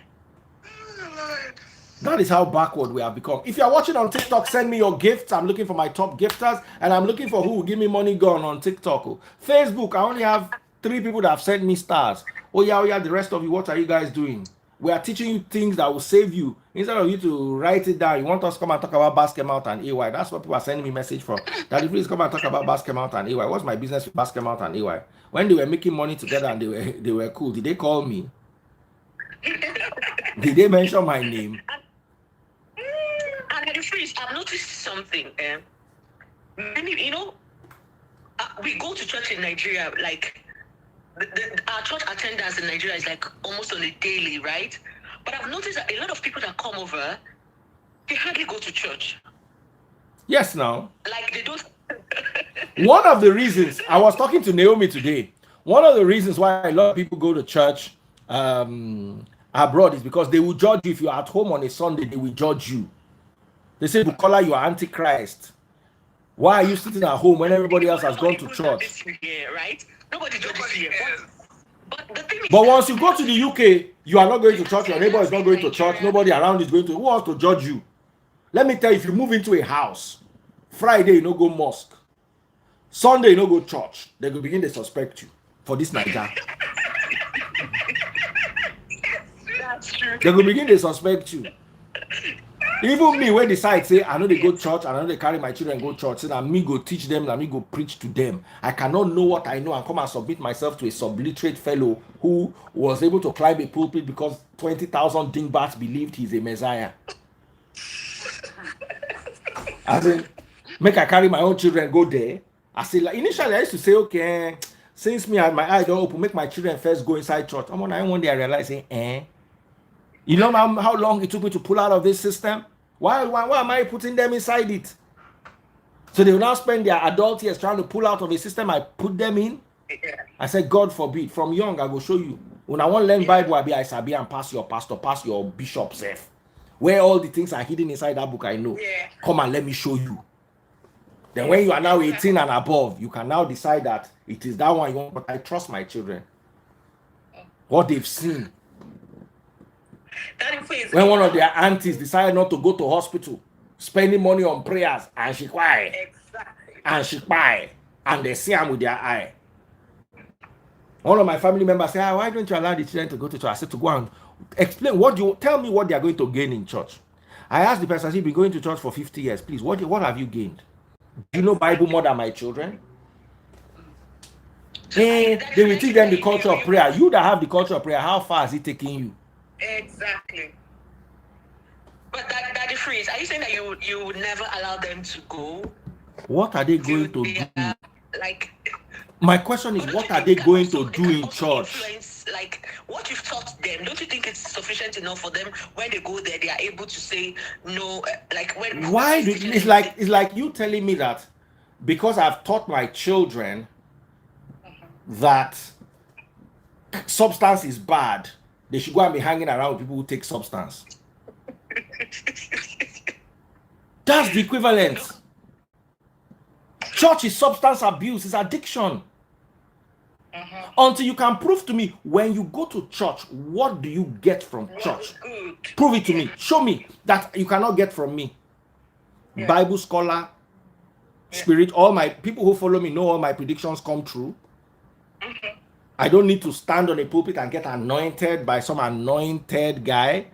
That is how backward we have become. If you are watching on TikTok, send me your gifts. I'm looking for my top gifters, and I'm looking for who will give me money gone on TikTok. Facebook, I only have 3 people that have sent me stars. Oh yeah, the rest of you, what are you guys doing? We are teaching you things that will save you. Instead of you to write it down, you want us to come and talk about basket mount and AY. That's what people are sending me message from. Daddy, please come and talk about basket mount and AY. What's my business with basket mount and AY? When they were making money together and they were cool, did they call me? Did they mention my name? And the freeze, I've noticed something. Many, we go to church in Nigeria, like our church attendance in Nigeria is like almost on a daily, right? But I've noticed that a lot of people that come over, they hardly go to church. Yes, now. Like they don't. One of the reasons, I was talking to Naomi today, one of the reasons why a lot of people go to church abroad is because they will judge you. If you're at home on a Sunday, they will judge you. They say, Bukola, you are Antichrist. Why are you sitting at home when everybody else has gone to church? Here, right? Nobody judges here. But the thing is, once you go to the UK, you are not going to church. Your neighbor is not going to church. Nobody around is going to. Who wants to judge you? Let me tell you, if you move into a house, Friday you no go mosque, Sunday you no go church, they will begin to suspect you for this Niger. that's true. They will begin to suspect you. Even me, when decide say I know they go church, and I know they carry my children go church, say that me go teach them, that me go preach to them. I cannot know what I know and come and submit myself to a subliterate fellow who was able to climb a pulpit because 20,000 dingbats believed he's a messiah. As in, make I carry my own children go there. I say, like, initially I used to say, okay, since me and my eye don't open, make my children first go inside church. I one day I realized, you know how long it took me to pull out of this system? Why am I putting them inside it? So they will now spend their adult years trying to pull out of a system I put them in. I said, God forbid. From young, I will show you. When I want to learn Bible, I sabi and pass your pastor, pass your bishop self. Where all the things are hidden inside that book, I know. Come and let me show you. Then when you are now 18 and above, you can now decide that it is that one you want. But I trust my children. What they've seen. When one of their aunties decided not to go to hospital, spending money on prayers, and she quiet, and she Kpai, and they see them with their eye. One of my family members say, why don't you allow the children to go to church? I said, to go and explain tell me what they are going to gain in church. I asked the person, you've been going to church for 50 years, please, what have you gained? Do you know Bible more than my children? They will teach them the culture of prayer. You that have the culture of prayer, how far is it taking you? Exactly. But that the phrase, are you saying that you would never allow them to go? What are they going to do? Like, my question is, what are they going to do in church? Like what you've taught them, don't you think it's sufficient enough for them when they go there? They are able to say no. Like when why do it's like you telling me that because I've taught my children that substance is bad, they should go and be hanging around with people who take substance. That's the equivalent. Church is substance abuse, it's addiction. Until you can prove to me, when you go to church, what do you get from church? Prove it to me. Show me that you cannot get from me. Bible scholar, spirit, all my people who follow me know all my predictions come true. I don't need to stand on a pulpit and get anointed by some anointed guy.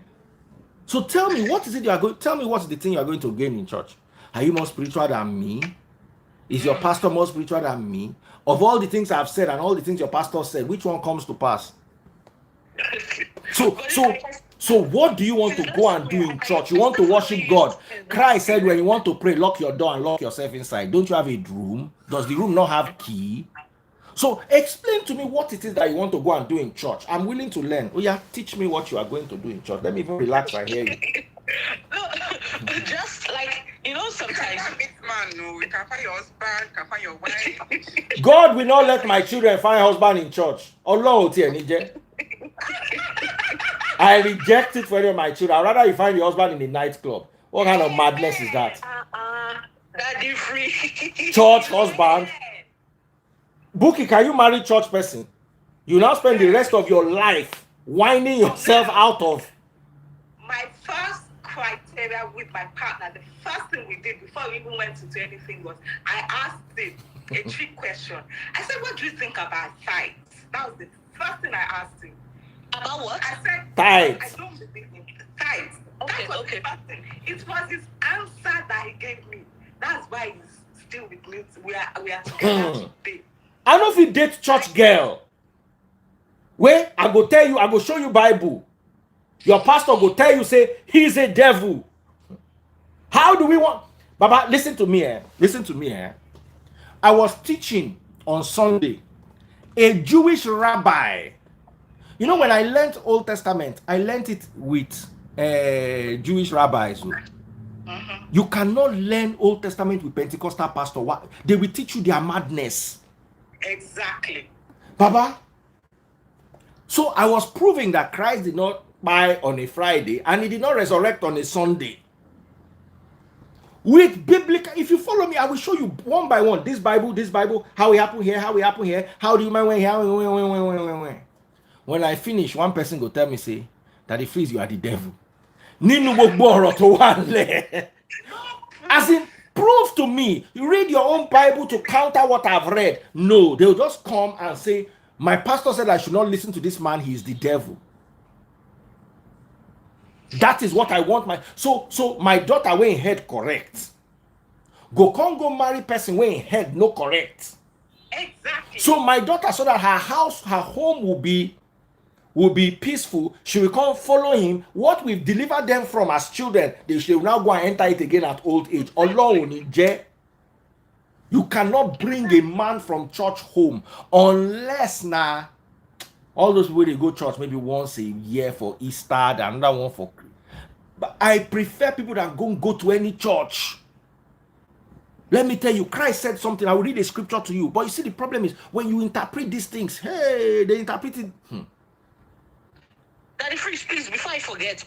So tell me, what is it you are going? Tell me what's the thing you are going to gain in church? Are you more spiritual than me? Is your pastor more spiritual than me? Of all the things I've said and all the things your pastor said, which one comes to pass? So what do you want to go and do in church? You want to worship God. Christ said when you want to pray, lock your door and lock yourself inside. Don't you have a room? Does the room not have key? So explain to me what it is that you want to go and do in church. I'm willing to learn. Oh yeah, teach me what you are going to do in church. Let me even relax and hear you. No, just like, sometimes. You can find your husband, you can find your wife. God will not let my children find husband in church. I reject it for any of my children. I'd rather you find your husband in the nightclub. What kind of madness is that? Daddy free. Church husband. Buki, can you marry church person? You now spend the rest of your life winding yourself out of. My first criteria with my partner, the first thing we did before we even went into anything was I asked him a trick question. I said, what do you think about tithes? That was the first thing I asked him. About what? I said, tithes. I don't believe in tithes. Okay, That's what okay. it was his answer that he gave me. That's why he's still with me. We are together today. I know if you date church girl, where I go tell you, I go show you Bible. Your pastor go tell you, say, he's a devil. How do we want? Baba, listen to me, Listen to me, I was teaching on Sunday. A Jewish rabbi. You know, when I learned Old Testament, I learned it with Jewish rabbis. You cannot learn Old Testament with Pentecostal pastor. What? They will teach you their madness. Exactly. Baba. So I was proving that Christ did not die on a Friday and he did not resurrect on a Sunday. With biblical, if you follow me, I will show you one by one. This Bible, how it happened here, how do you mind when. When I finish, one person go tell me, say, that if you are the devil. As in, prove to me. You read your own Bible to counter what I've read. No, they'll just come and say, my pastor said I should not listen to this man, he's the devil. That is what I want. So my daughter went head correct. Go marry person went head no correct. Exactly. So my daughter, so that her home will be peaceful, she will come follow him. What we've delivered them from as children, they should now go and enter it again at old age. Alone, you cannot bring a man from church home unless all those people they go church maybe once a year for Easter, and another one for. But I prefer people that go to any church. Let me tell you, Christ said something. I will read a scripture to you. But you see, the problem is when you interpret these things, hey, they interpret it. Daddy Freeze, please, before I forget,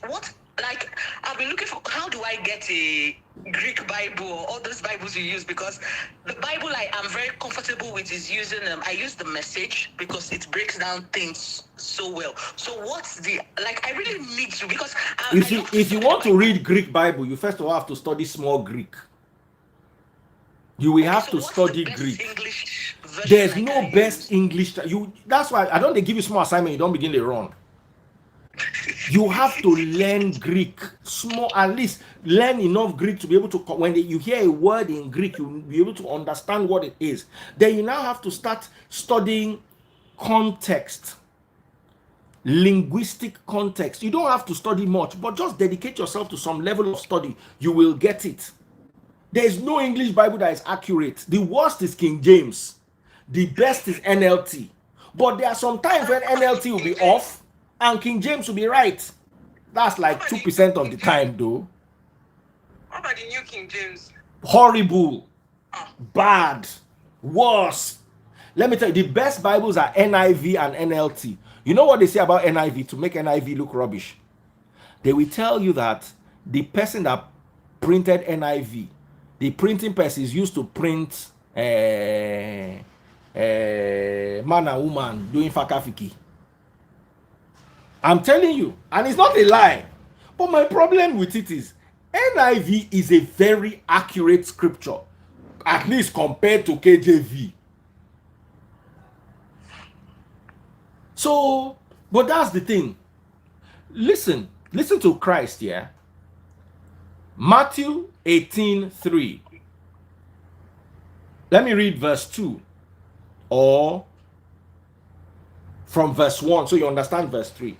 I've been looking for, how do I get a Greek Bible or all those Bibles you use? Because the Bible I am very comfortable with is using I use the Message because it breaks down things so well. So what's I really need to, because if you want to read Greek Bible, you first of all have to study small Greek. You will have to study Greek. There's no best English. That's why I don't give you small assignment. You don't begin to run. You have to learn Greek, at least learn enough Greek to be able to, when you hear a word in Greek, you'll be able to understand what it is. Then you now have to start studying context, linguistic context. You don't have to study much, but just dedicate yourself to some level of study. You will get it. There is no English Bible that is accurate. The worst is King James. The best is NLT. But there are some times when NLT will be off and King James will be right. That's like 2% of the time, though. What about the New King James? Horrible. Bad. Worse. Let me tell you, the best Bibles are NIV and NLT. You know what they say about NIV to make NIV look rubbish? They will tell you that the person that printed NIV, the printing press is used to print man and woman doing fakafiki. I'm telling you, and it's not a lie. But my problem with it is NIV is a very accurate scripture, at least compared to KJV. So, but that's the thing. Listen to Christ here. Matthew 18:3. Let me read verse 2 or from verse 1 so you understand verse 3.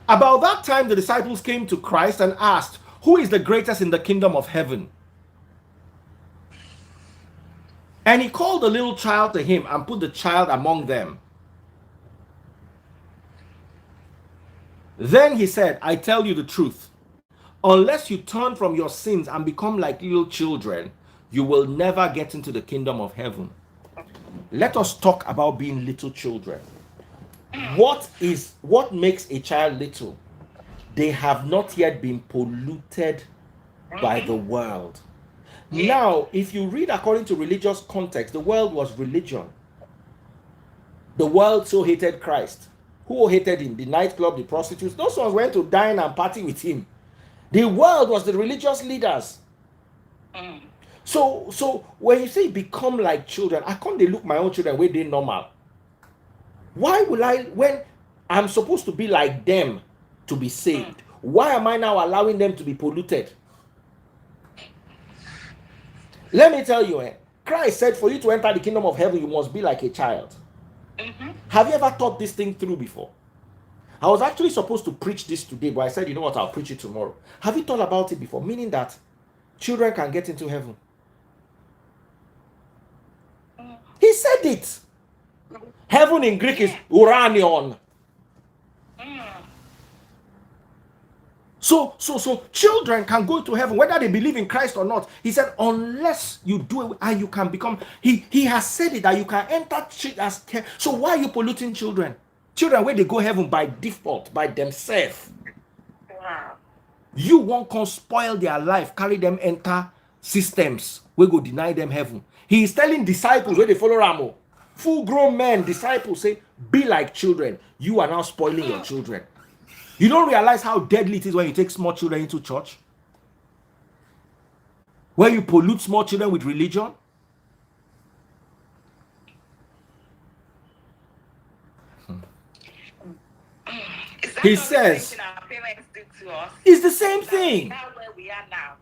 About that time, the disciples came to Christ and asked, "Who is the greatest in the kingdom of heaven?" And he called a little child to him and put the child among them. Then he said, "I tell you the truth. Unless you turn from your sins and become like little children, you will never get into the kingdom of heaven." Let us talk about being little children. What makes a child little? They have not yet been polluted by the world. Now, if you read according to religious context, the world was religion. The world so hated Christ. Who hated him? The nightclub, the prostitutes. Those ones went to dine and party with him. The world was the religious leaders. So when you say become like children, I can't look my own children where they normal. Why will I, when I'm supposed to be like them to be saved? Why am I now allowing them to be polluted? Let me tell you, Christ said for you to enter the kingdom of heaven, you must be like a child. Have you ever thought this thing through before? I was actually supposed to preach this today, but I said, you know what, I'll preach it tomorrow. Have you thought about it before? Meaning that children can get into heaven. He said it. Heaven in Greek is uranion. So children can go to heaven whether they believe in Christ or not. He said, unless you do it and you can become, he has said it that you can enter as. So why are you polluting children? Children, where they go heaven by default, by themselves. Wow. You won't come spoil their life, carry them enter systems we go deny them heaven. He is telling disciples where they follow Ramo, full grown men, disciples say, be like children. You are now spoiling your children. You don't realize how deadly it is when you take small children into church? When you pollute small children with religion? He says, our parents did to us? it's the same thing. Now where we are now.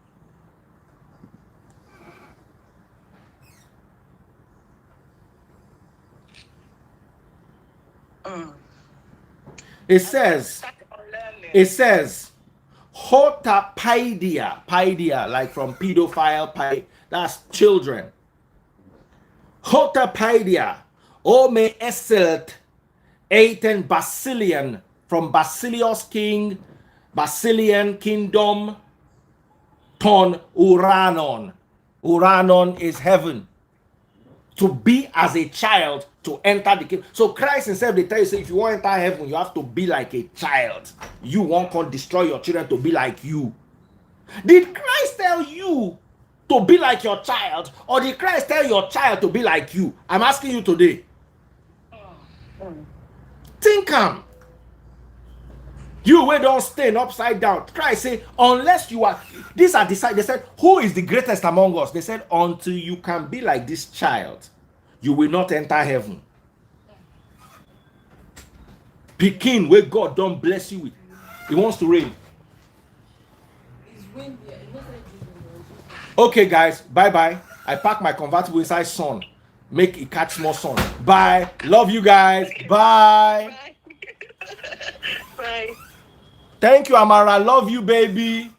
It says, paidia, like from pedophile, that's children. Paidia, me eselt, Aten Basilian, from Basilios king, Basilian kingdom, ton Uranon. Uranon is heaven. To be as a child, to enter the kingdom. So Christ himself, they tell you, say, if you want to enter heaven, you have to be like a child. You won't come destroy your children to be like you. Did Christ tell you to be like your child, or did Christ tell your child to be like you? I'm asking you today. Think am. You where don't stand upside down. Christ say, unless you are, these are decided. They said, who is the greatest among us? They said, until you can be like this child, you will not enter heaven. Pekin, where God don't bless you with, he wants to reign. Okay, guys, bye. I pack my convertible inside sun. Make it catch more sun. Bye. Love you guys. Bye. Bye. Thank you, Amara. Love you, baby.